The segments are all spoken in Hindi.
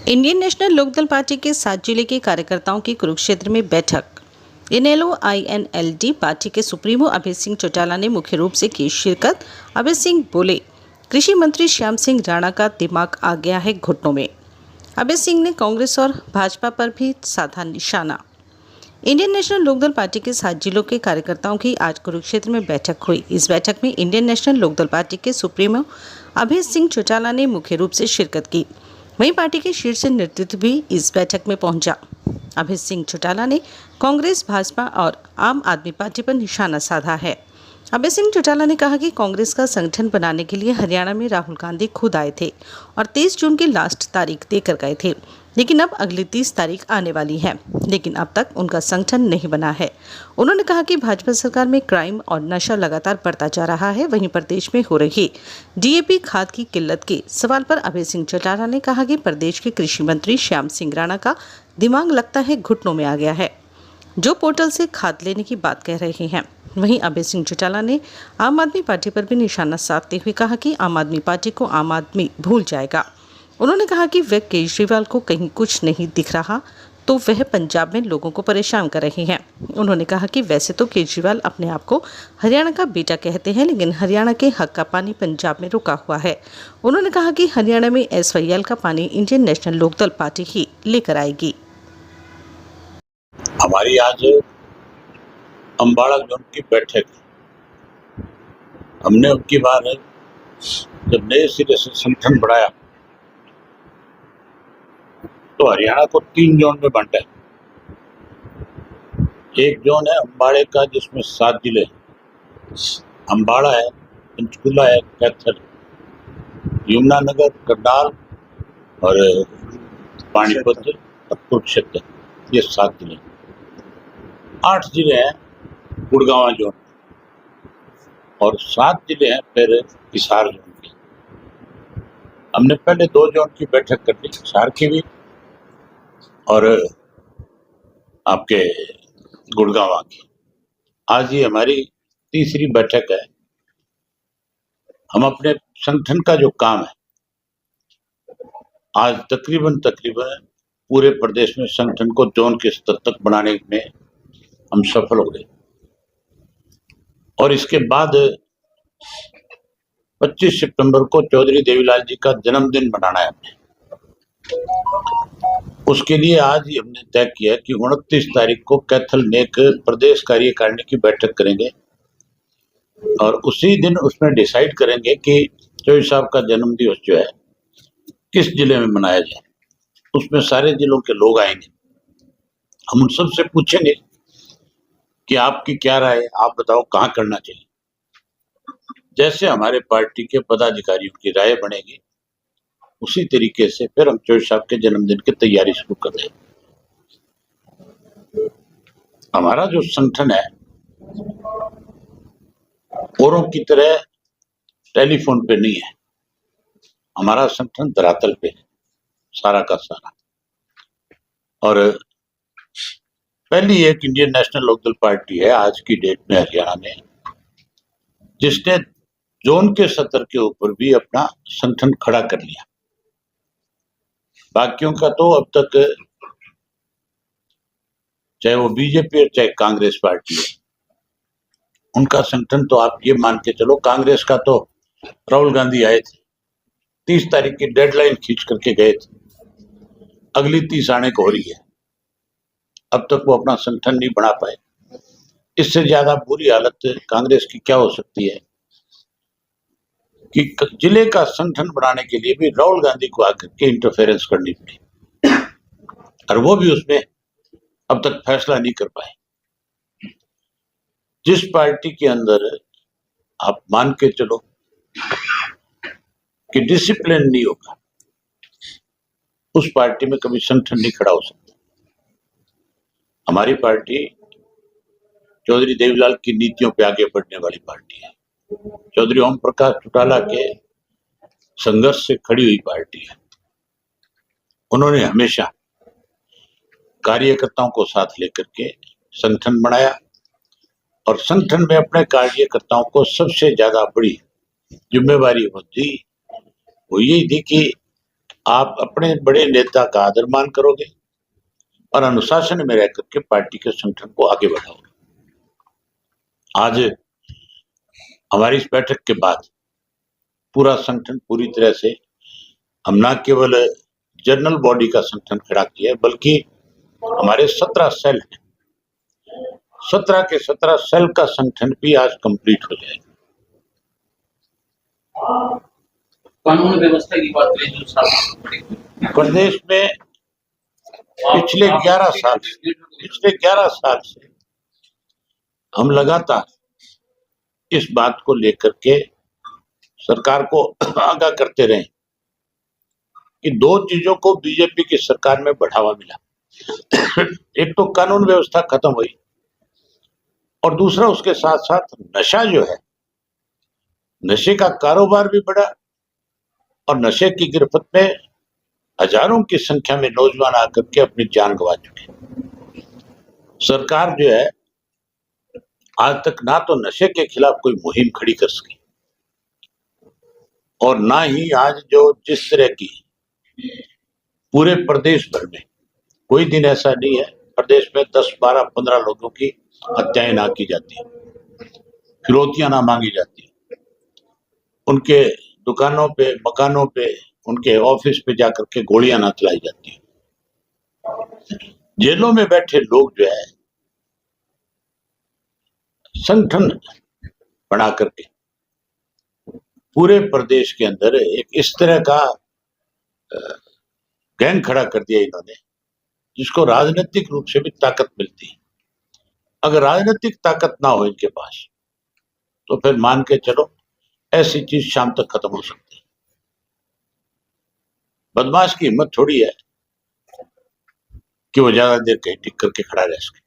इंडियन नेशनल लोकदल पार्टी के 7 जिले के कार्यकर्ताओं की कुरुक्षेत्र में बैठक। इनेलो INLD पार्टी के सुप्रीमो अभय सिंह चौटाला ने मुख्य रूप से की शिरकत। अभय सिंह बोले, कृषि मंत्री श्याम सिंह राणा का दिमाग आ गया है घुटनों में। अभय सिंह ने कांग्रेस और भाजपा पर भी साधा निशाना। इंडियन नेशनल लोकदल पार्टी के 7 जिलों के कार्यकर्ताओं की आज कुरुक्षेत्र में बैठक हुई। इस बैठक में इंडियन नेशनल लोकदल पार्टी के सुप्रीमो अभय सिंह चौटाला ने मुख्य रूप से शिरकत की। वहीं पार्टी के शीर्ष नेतृत्व भी इस बैठक में पहुंचा। अभय सिंह चौटाला ने कांग्रेस, भाजपा और आम आदमी पार्टी पर निशाना साधा है। अभय सिंह चौटाला ने कहा कि कांग्रेस का संगठन बनाने के लिए हरियाणा में राहुल गांधी खुद आए थे और 23 जून की लास्ट तारीख देकर गए थे, लेकिन अब अगली 30 तारीख आने वाली है, लेकिन अब तक उनका संगठन नहीं बना है। उन्होंने कहा कि भाजपा सरकार में क्राइम और नशा लगातार बढ़ता जा रहा है। वहीं प्रदेश में हो रही DAP खाद की किल्लत के सवाल पर अभय सिंह चौटाला ने कहा कि प्रदेश के कृषि मंत्री श्याम सिंह राणा का दिमाग लगता है घुटनों में आ गया है, जो पोर्टल से खाद लेने की बात कह रहे हैं। वहीं अभय सिंह चौटाला ने आम आदमी पार्टी पर भी निशाना साधते हुए कहा कि आम आदमी पार्टी को आम आदमी भूल जाएगा। उन्होंने कहा कि वह केजरीवाल को कहीं कुछ नहीं दिख रहा तो वह पंजाब में लोगों को परेशान कर रहे हैं। उन्होंने कहा कि वैसे तो केजरीवाल अपने आप को हरियाणा का बेटा कहते हैं, लेकिन हरियाणा के हक का पानी पंजाब में रुका हुआ है। उन्होंने कहा कि हरियाणा में SYL का पानी इंडियन नेशनल लोकदल पार्टी ही लेकर आएगी। हमारी आज अम्बाड़ा जोन की बैठक, हमने अब की बार जब नए सिरे से संगठन बढ़ाया तो हरियाणा को 3 जोन में बांटा है। एक जोन है अम्बाड़े का, जिसमें 7 जिले हैं। अम्बाड़ा है, पंचकुला है, कैथल, यमुनानगर, करनाल और पानीपत और कुरुक्षेत्र, ये 7 जिले। 8 जिले हैं गुड़गांव जोन और 7 जिले हैं फिर हिसार जोन के। हमने पहले 2 जोन की बैठक कर ली, हिसार की भी और आपके गुड़गांव की। आज ये हमारी तीसरी बैठक है। हम अपने संगठन का जो काम है, आज तकरीबन पूरे प्रदेश में संगठन को जोन के स्तर तक बनाने में हम सफल हो गए। और इसके बाद 25 सितंबर को चौधरी देवीलाल जी का जन्मदिन मनाना है हमने। उसके लिए आज ही हमने तय किया कि 29 तारीख को कैथल में एक प्रदेश कार्यकारिणी की बैठक करेंगे और उसी दिन उसमें डिसाइड करेंगे कि चौधरी साहब का जन्म दिवस जो है किस जिले में मनाया जाए। उसमें सारे जिलों के लोग आएंगे। हम उन सबसे पूछेंगे कि आपकी क्या राय है, आप बताओ कहाँ करना चाहिए। जैसे हमारे पार्टी के पदाधिकारियों की राय बनेगी, उसी तरीके से फिर हम चौधरी साहब के जन्मदिन की तैयारी शुरू कर देंगे। हमारा जो संगठन है औरों की तरह टेलीफोन पे नहीं है। हमारा संगठन धरातल पे है, सारा का सारा। और पहली एक इंडियन नेशनल लोकदल पार्टी है आज की डेट में हरियाणा में, जिसने जोन के स्तर के ऊपर भी अपना संगठन खड़ा कर लिया। बाकियों का तो अब तक, चाहे वो बीजेपी और चाहे कांग्रेस पार्टी है, उनका संगठन तो आप ये मान के चलो, कांग्रेस का तो राहुल गांधी आए थे, 30 तारीख की डेडलाइन खींच करके गए थे, अगली 30 आने को हो रही है, अब तक वो अपना संगठन नहीं बना पाए। इससे ज्यादा बुरी हालत कांग्रेस की क्या हो सकती है कि जिले का संगठन बनाने के लिए भी राहुल गांधी को आकर के इंटरफेरेंस करनी पड़ी और वो भी उसमें अब तक फैसला नहीं कर पाए। जिस पार्टी के अंदर आप मान के चलो कि डिसिप्लिन नहीं होगा, उस पार्टी में कभी संगठन नहीं खड़ा हो सकता। हमारी पार्टी चौधरी देवीलाल की नीतियों पे आगे बढ़ने वाली पार्टी है। चौधरी ओम प्रकाश चौटाला के संघर्ष से खड़ी हुई पार्टी है। उन्होंने हमेशा कार्यकर्ताओं को साथ लेकर के संगठन बनाया और संगठन में अपने कार्यकर्ताओं को सबसे ज्यादा बड़ी जिम्मेवारी दी वो यही थी कि आप अपने बड़े नेता का आदर मान करोगे और अनुशासन में रह करके पार्टी के संगठन को आगे बढ़ाओगे। आज हमारी इस बैठक के बाद पूरा संगठन पूरी तरह से, हम न केवल जनरल बॉडी का संगठन खड़ा किया है, बल्कि हमारे 17 सेल हैं, 17 के 17 सेल का संगठन भी आज कंप्लीट हो जाएगा। कानून व्यवस्था की बात करें जो साथ प्रदेश में पिछले 11 साल से हम लगातार इस बात को लेकर के सरकार को आगाह करते रहे कि दो चीजों को बीजेपी की सरकार में बढ़ावा मिला। एक तो कानून व्यवस्था खत्म हुई और दूसरा उसके साथ साथ नशा जो है, नशे का कारोबार भी बढ़ा और नशे की गिरफ्त में हजारों की संख्या में नौजवान आकर के अपनी जान गंवा चुके। सरकार जो है आज तक ना तो नशे के खिलाफ कोई मुहिम खड़ी कर सकी और ना ही आज जो जिस तरह की पूरे प्रदेश भर में कोई दिन ऐसा नहीं है प्रदेश में 10, 12, 15 लोगों की हत्याएं ना की जाती, फिरौतियां ना मांगी जाती, उनके दुकानों पे, मकानों पे, उनके ऑफिस पे जाकर के गोलियां ना चलाई जाती, जेलों में बैठे लोग जो है संगठन बना करके पूरे प्रदेश के अंदर एक इस तरह का गैंग खड़ा कर दिया इन्होंने जिसको राजनीतिक रूप से भी ताकत मिलती है। अगर राजनीतिक ताकत ना हो इनके पास तो फिर मान के चलो ऐसी चीज शाम तक खत्म हो सकती है। बदमाश की हिम्मत थोड़ी है कि वो ज्यादा देर कहीं टिक करके खड़ा रह सके।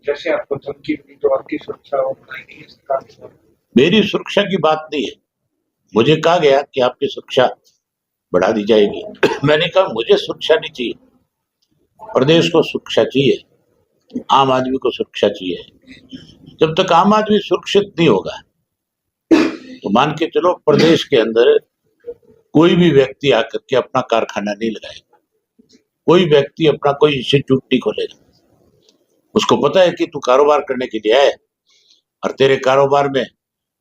जैसे आपको धमकी मिली तो आपकी सुरक्षा और बढ़ाई गई सरकार की तरफ? मेरी सुरक्षा की बात नहीं है, मुझे कहा गया कि आपकी सुरक्षा बढ़ा दी जाएगी। मैंने कहा मुझे सुरक्षा नहीं चाहिए, प्रदेश को सुरक्षा चाहिए, आम आदमी को सुरक्षा चाहिए। जब तक आम आदमी सुरक्षित नहीं होगा तो मान के चलो प्रदेश के अंदर कोई भी व्यक्ति आकर के अपना कारखाना नहीं लगाएगा, कोई व्यक्ति अपना कोई इंस्टीट्यूट नहीं खोलेगा। उसको पता है कि तू कारोबार करने के लिए आए और तेरे कारोबार में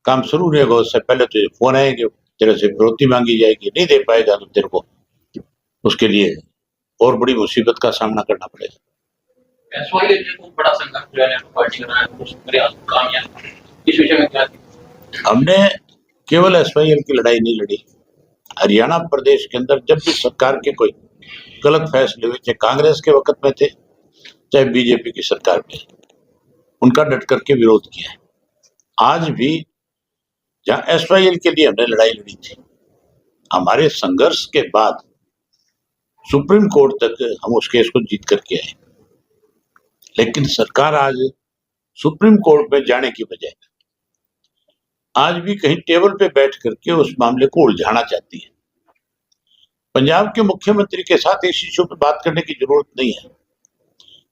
काम शुरू नहीं होगा उससे पहले तुझे फोन आएंगे, तेरे से फिरौती मांगी जाएगी, नहीं दे पाएगा तो तेरे को उसके लिए और बड़ी मुसीबत का सामना करना पड़ेगा। एसवाईएल को बड़ा संघर्ष जो है पार्टी का है कुछ प्रयास कामयाब, इस विषय में क्या? हमने केवल एसवाईएल की लड़ाई नहीं लड़ी, हरियाणा प्रदेश के अंदर जब भी सरकार के कोई गलत फैसले हुए, चाहे कांग्रेस के वक्त में थे चाहे बीजेपी की सरकार में, उनका डट करके विरोध किया है। आज भी जहां एसवाईएल के लिए हमने लड़ाई लड़ी थी, हमारे संघर्ष के बाद सुप्रीम कोर्ट तक हम उस केस को जीत करके आए, लेकिन सरकार आज सुप्रीम कोर्ट में जाने की बजाय आज भी कहीं टेबल पे बैठ करके उस मामले को उलझाना चाहती है। पंजाब के मुख्यमंत्री के साथ इस इश्यू पे बात करने की जरूरत नहीं है।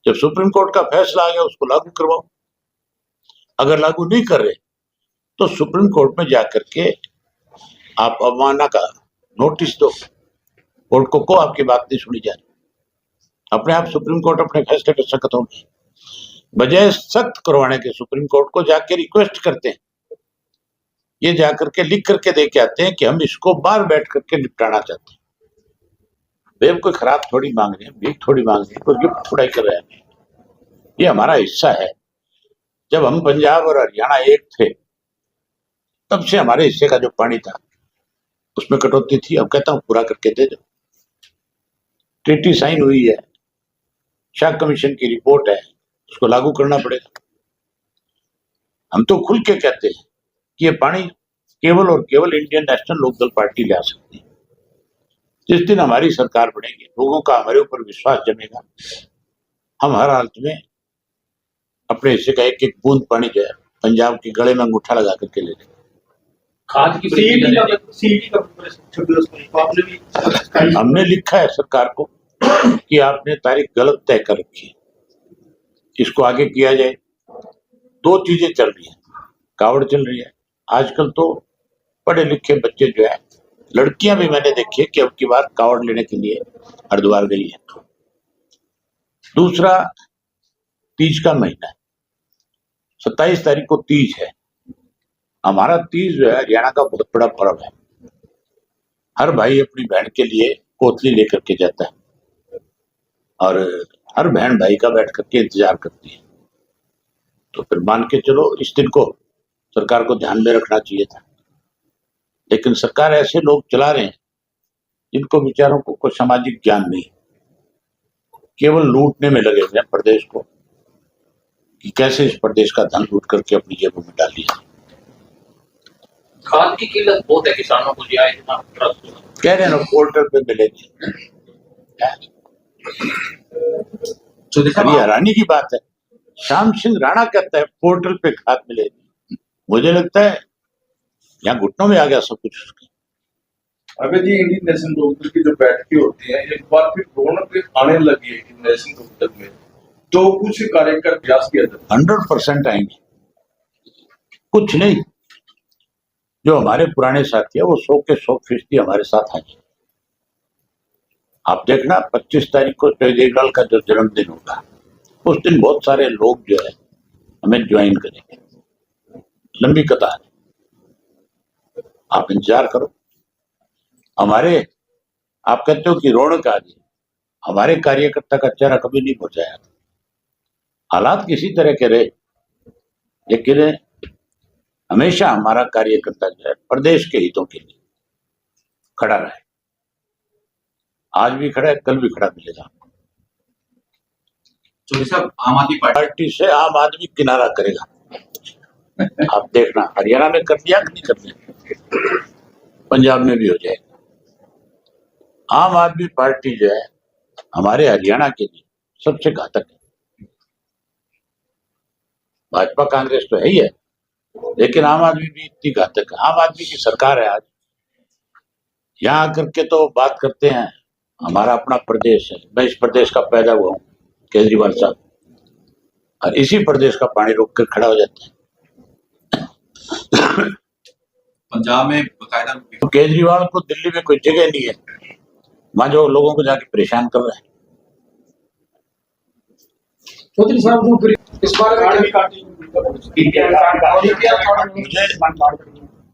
जब सुप्रीम कोर्ट का फैसला आ गया उसको लागू करवाओ, अगर लागू नहीं कर रहे तो सुप्रीम कोर्ट में जाकर के आप अवमानना का नोटिस दो, कोर्ट को आपकी बात नहीं सुनी जा रही, अपने आप सुप्रीम कोर्ट अपने फैसले पर सख्त होगी। बजाय सख्त करवाने के सुप्रीम कोर्ट को जाके रिक्वेस्ट करते हैं, ये जाकर के लिख करके दे के आते हैं कि हम इसको बाहर बैठ करके निपटाना चाहते हैं। वे कोई खराब थोड़ी मांग रहे हैं, भीख थोड़ी मांग रहे हैं, कोई गिफ्ट थोड़ा कर रहे हैं। ये हमारा हिस्सा है। जब हम पंजाब और हरियाणा एक थे तब से हमारे हिस्से का जो पानी था उसमें कटौती थी, अब कहता हूं पूरा करके दे दो। ट्रीटी साइन हुई है, शाह कमीशन की रिपोर्ट है, उसको लागू करना पड़ेगा। हम तो खुल के कहते हैं कि ये पानी केवल और केवल इंडियन नेशनल लोकदल पार्टी ले आ सकती है। जिस दिन हमारी सरकार बनेगी, लोगों का हमारे ऊपर विश्वास जमेगा, हम हर हालत में अपने हिस्से का एक एक बूंद पानी जो है पंजाब के गले में अंगूठा लगा करके ले लेंगे। खाद की हमने लिखा है सरकार को कि आपने तारीख गलत तय कर रखी है, इसको आगे किया जाए। दो चीजें चल रही है, कावड़ चल रही है। आजकल तो पढ़े लिखे बच्चे जो है लड़कियां भी मैंने देखी है कि अब की बार कावड़ लेने के लिए हरिद्वार गई है। दूसरा, तीज का महीना है, 27 तारीख को तीज है। हमारा तीज जो है हरियाणा का बहुत बड़ा पर्व है। हर भाई अपनी बहन के लिए कोतली लेकर के जाता है और हर बहन भाई का बैठ करके इंतजार करती है। तो फिर मान के चलो इस दिन को सरकार को ध्यान में रखना चाहिए था, लेकिन सरकार ऐसे लोग चला रहे हैं जिनको बेचारों को कोई सामाजिक ज्ञान नहीं, केवल लूटने में लगे हुए हैं प्रदेश को कि कैसे इस प्रदेश का धन लूट करके अपनी जेबों में डाल लिया। खाद की किल्लत बहुत है, किसानों को दिया इतना ट्रस्ट कह रहे हैं ना पोर्टल पे मिलेगी। अभी हैरानी की बात है, श्याम सिंह राणा कहता है पोर्टल पे खाद मिलेगी। मुझे लगता है यहाँ घुटनों में आ गया सब कुछ उसके। अबे जी, इंडियन नेशनल लोकदल की जो बैठकें होती हैं एक बार फिर रौनक आने लगी है इंडियन नेशनल लोकदल में, तो कुछ कार्य का प्रयास किया जाता 100% आएंगे। कुछ नहीं, जो हमारे पुराने साथी है वो 100 के 100% हमारे साथ आएंगे। आप देखना 25 तारीख को केजरीवाल का जो जन्मदिन होगा उस दिन बहुत सारे लोग जो है हमें ज्वाइन करेंगे, लंबी कतार। आप इंतजार करो। हमारे, आप कहते हो कि रौनक आ गई, हमारे कार्यकर्ता का चेहरा कभी नहीं पहुंचाया था। हालात किसी तरह के रहे, लेकिन हमेशा हमारा कार्यकर्ता जो है प्रदेश के हितों के लिए खड़ा रहे। आज भी खड़ा है, कल भी खड़ा मिलेगा। चौधरी साहब, आम आदमी पार्टी से आम आदमी किनारा करेगा। आप देखना, हरियाणा में कर दिया कि नहीं कर दिया, पंजाब में भी हो जाएगा। आम आदमी पार्टी जो है हमारे हरियाणा के लिए सबसे घातक है। भाजपा कांग्रेस तो है ही है, लेकिन आम आदमी भी इतनी घातक है। आम आदमी की सरकार है आज। यहाँ आकर के तो बात करते हैं हमारा अपना प्रदेश है, मैं इस प्रदेश का पैदा हुआ हूँ, केजरीवाल साहब, और इसी प्रदेश का पानी रोक कर खड़ा हो जाता है। पंजाब में बकायदा तो केजरीवाल को दिल्ली में कोई जगह नहीं है, वहां जो लोगों को जाके परेशान कर रहा है। चौधरी साहब जो फिर इस बार मुझे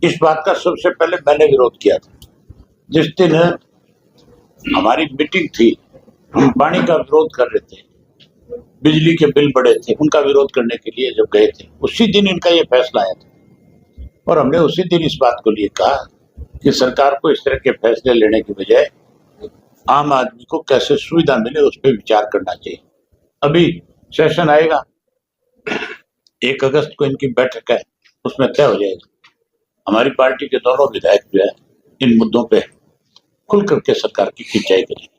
इस बात का सबसे पहले मैंने विरोध किया था। जिस दिन हमारी मीटिंग थी, हम पानी का विरोध कर रहे थे, बिजली के बिल बढ़े थे, उनका विरोध करने के लिए जब गए थे, उसी दिन इनका ये फैसला आया था। और हमने उसी दिन इस बात को लिए कहा कि सरकार को इस तरह के फैसले लेने की बजाय आम आदमी को कैसे सुविधा मिले उस पर विचार करना चाहिए। अभी सेशन आएगा, 1 अगस्त को इनकी बैठक है, उसमें तय हो जाएगा। हमारी पार्टी के दोनों विधायक जो है इन मुद्दों पे खुल करके सरकार की खिंचाई करेंगे।